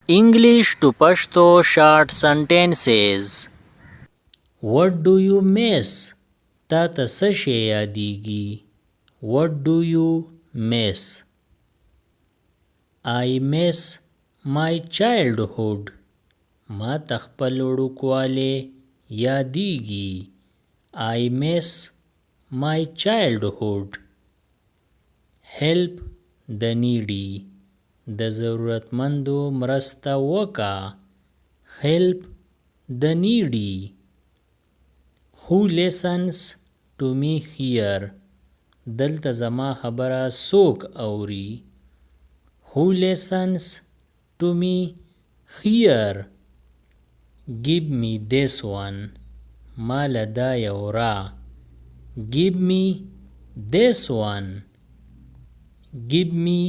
English to Pashto short sentences. What do you miss? تا ته څه شی یادیږي؟ What do you miss? I miss my childhood. ما ته خپل وړوکوالی یادیږي. I miss my childhood. Help the needy. د ضرورتمندو مرسته وکا. Help the needy. Who listens to me here? دلته زما خبره څوک اوري؟ Who listens to me here? Give me this one. مال دا یو را. Give me this one. Give me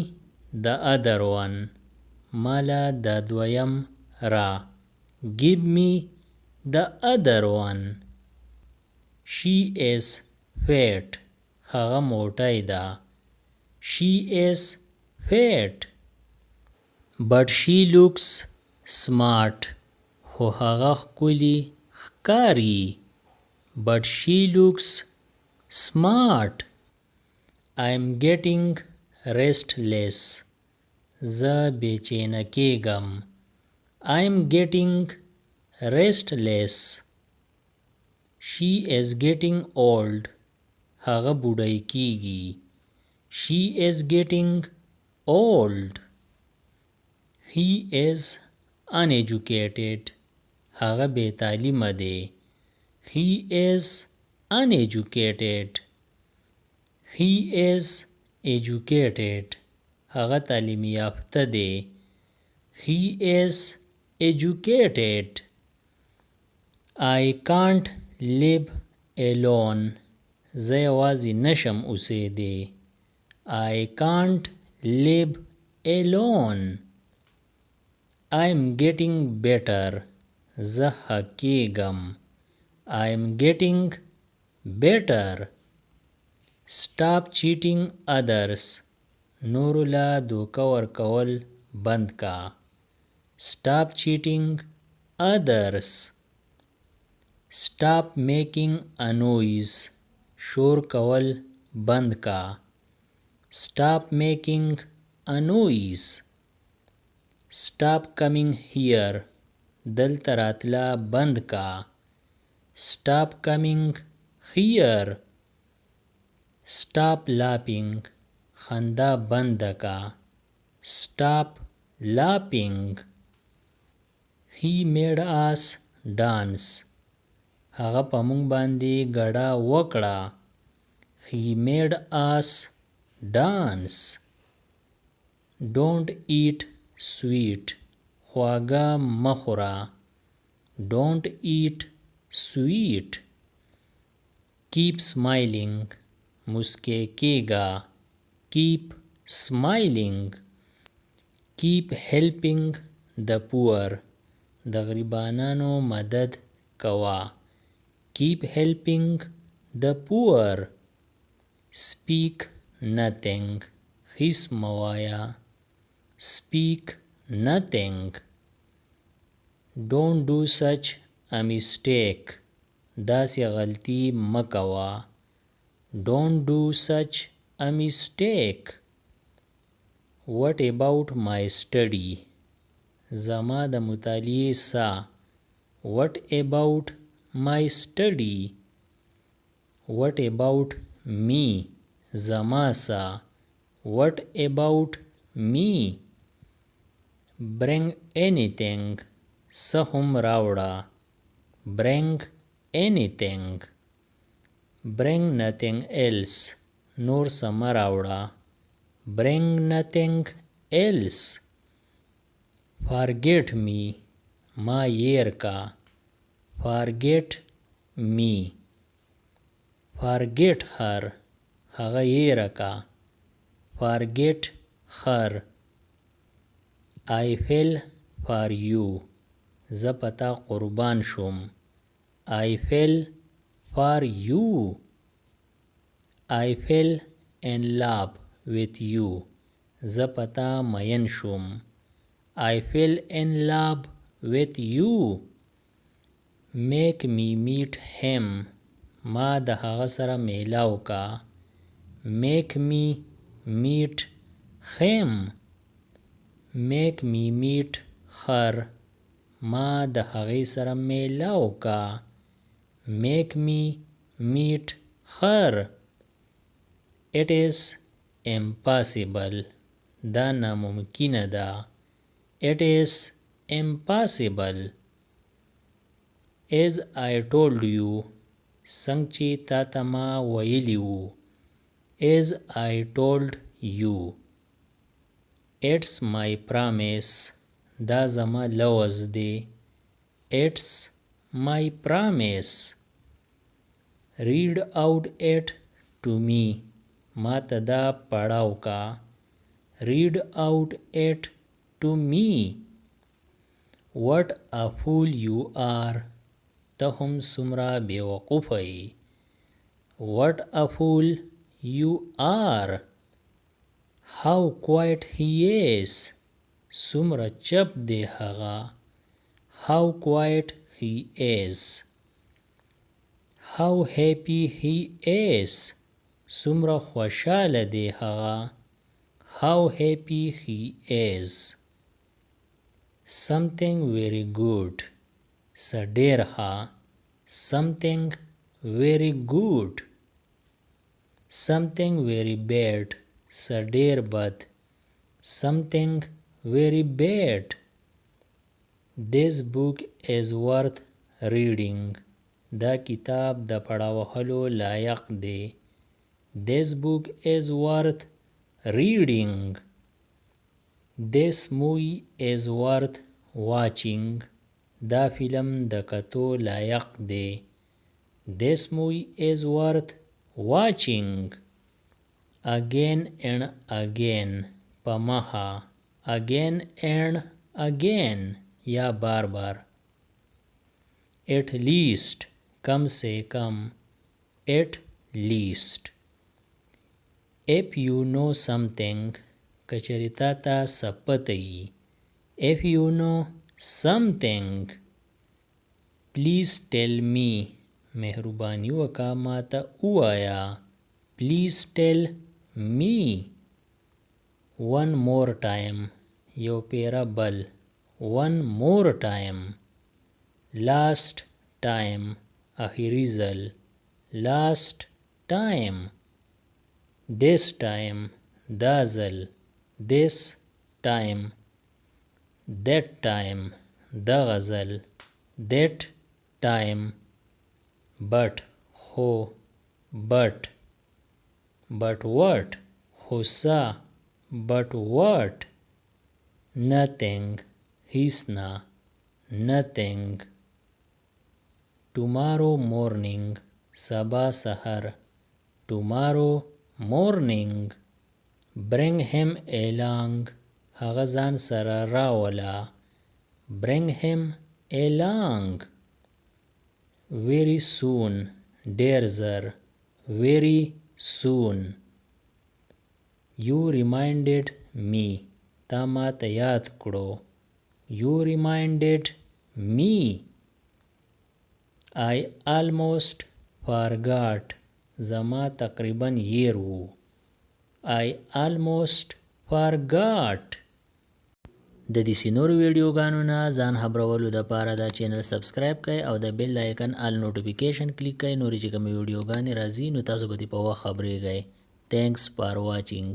the other one. مالا دا دویم را. Give me the other one. She is fat. هغه موټی ده. She is fat. But she looks smart. خو هغه ښکلي ښکاري. But she looks smart. I'm getting restless. زه بیچینه کیږم. I'm getting restless. She is getting old. هغه بوډۍ کیږي. She is getting old. He is uneducated. هغه بې تعلیمه دی. He is uneducated. He is educated. هغه تعلیم یافته دی. He is educated. I can't live alone. زه یوازې نشم اوسېدی. I can't live alone. I'm getting better. زه ښه کیږم. I'm getting better. Stop cheating others. نورو له دوکه ورکول بند کا. Stop cheating others. Stop making a noise. شور کول بند کا. Stop making a noise. Stop coming here. دلته راتله بند کا. Stop coming here. Stop laughing. خندا بند کا. Stop laughing. He made us dance. هغه په مونږ باندې ګډه وکړه. He made us dance. Don't eat sweet. خواږه مه خوره. Don't eat sweet. Keep smiling. مسکی کیږه. Keep smiling. Keep helping the poor. د غریبانو مدد کوا. Keep helping the poor. Speak nothing. هیڅ مه وایه. Speak nothing. Don't do such a mistake. داسې غلطي مه کوه. Don't do such a mistake. What about my study? زما د مطالعې سا. What about my study? What about me? زما سا. What about me? Bring anything. څه هم راوړه. Bring anything. Bring nothing else. نور څه مه راوړه. Bring nothing else. Forget me. ما هیر کا. Forget me. Forget her. هغه هیره کا. Forget her. I fell for you. زه پتا قربان شوم. I fell for you. I fell in love with you. زه پتا مین شوم. I fell in love with you. Make me meet him. ما د هغه سره میلاو کا. Make me meet him. Make me meet her. ما د هغې سره میلاو کا. Make me meet her. It is impossible. دا ناممکنه ده. It is impossible. As I told you. څنګه چې تا ته ما ویلي وو. As I told you. It's my promise. دا زما لوز دی. It's my promise. Read out it to me. ما ته دا پڑھاو کا. Read out it to me. What a fool you are. ته هم څومره بیوقوفه یې. What a fool you are. How quiet he is. څومره چپ دی هغه. How quiet he is. How happy he is. څومره خوشاله دی هغه. How happy he is. Something very good. څه ډېر ښه. Something very good. Something very bad. څه ډېر بد. Something very bad. This book is worth reading. دا کتاب د پړاوهلو لایق دی. This book is worth reading. This movie is worth watching. دا فیلم د کتو لایق دی. This movie is worth watching. Again and again. په مخه. Again and again. یا بار بار. At least. کم سے کم. At least. If you know something. کچری تا تا څه پته یي. If you know something. Please tell me. مهرباني وکړه ما ته ووایه. Please tell me. One more time. یو پیره بل. One more time. Last time. آخري ځل. Last time. This time. دا ځل. This time. That time. دغه ځل. That time. But. خو. But. But what? خو څه. But what? Nothing. هیڅ نه. Nothing. Tomorrow morning. سبا سحر. Tomorrow morning. Bring him along. هغه ځان سره راوله. Bring him along. Very soon. ډېر زر. Very soon. You reminded me. تا ما ته یاد کړو. You reminded me. I almost forgot. زما تقریبا هیر وو. I almost forgot. د دې نورو ویډیوګانو نه ځان خبرولو دپاره دا چینل سبسکرایب کړئ او د بیل آیکن آل نوټیفیکیشن کلیک کړئ. نورې چې کومې ویډیوګانې راځي نو تاسو به دې په وخت خبرېږئ. Thanks for watching.